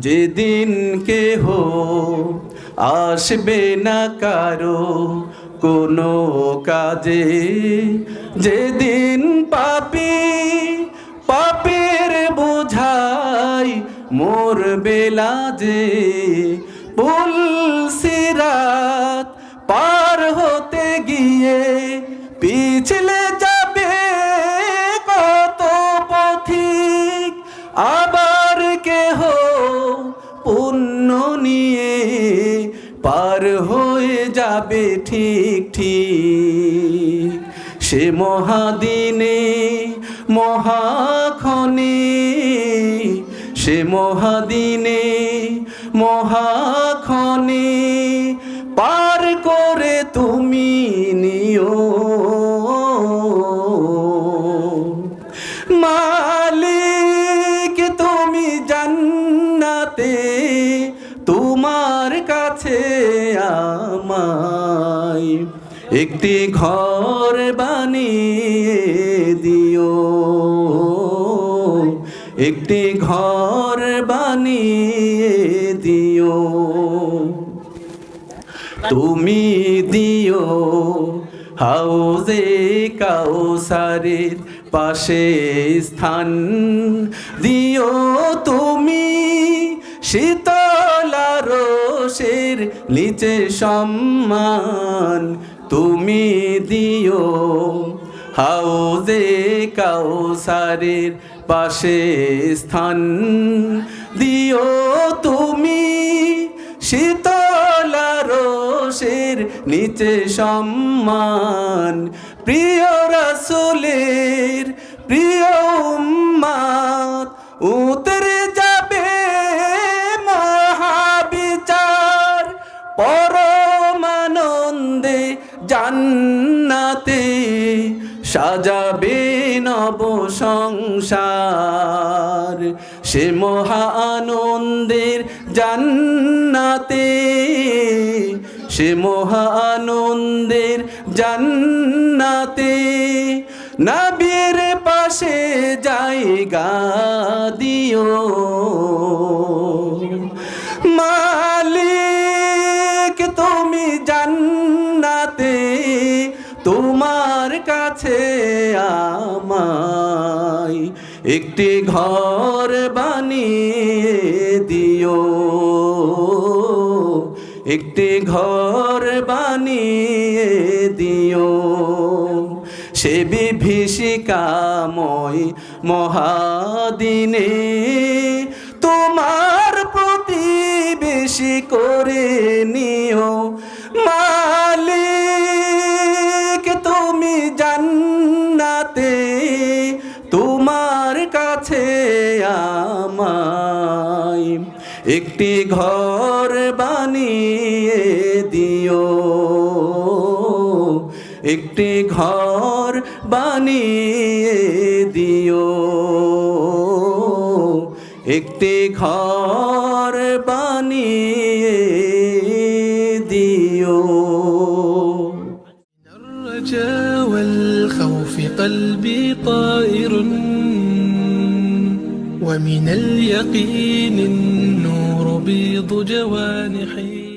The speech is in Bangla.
যেদিন কেহ আসবে না কারো কোনো কাজে, যেদিন পাপী পাপের বোঝাই মোর বেলাজে, পুলসিরাত পার হতে গিয়ে পিছলে যাবে কত পথিক, আবার কেহ পুণ্য নিয়ে পার হয়ে যাবে ঠিক ঠিক। সে মহাদিনে মহাক্ষণে, সে মহাদিনে মহাক্ষণে পার করে তুমি নিও। মালিক তুমি জান্নাতে, তোমার কাছে আমায় একটি ঘর বানিয়ে দিও, একটি ঘর বানিয়ে দিও। তুমি দিও হাউজে কাউসারের পাশে স্থান, দিও তুমি শীতল আরশের নিচে সম্মান, তুমি দিও হাউজে কাউসারের পাশে স্থান, দিও তুমি শীতল আরশের নিচে সম্মান। প্রিয় রাসূলের প্রিয় উম্মত উতরে যাবে মহাবিচার, পরমানন্দে জান্নাতে সাজাবে নব সংসার। সে মহা আনন্দের জান্নাতে, সে মহা আনন্দের জান্নাতে নবীর পাশে জায়গা দিও। মালিক তুমি জান্নাতে, তোমার কাছে আমায় একটি ঘর বানিয়ে দিও, একটি ঘর বানিয়ে দিও। সে বিভীষিকাময় মহাদিনে তোমার প্রতিবেশী করে নিও। মালিক তুমি জান্নাতে, তোমার কাছে আমায় একটি ঘর বানিয়ে দিও, একটি ঘর বানিয়ে দিও, একটি ঘর বানিয়ে দিও। الرجاء والخوف قلبي طائر، ومن اليقين النور بيض جوانحي.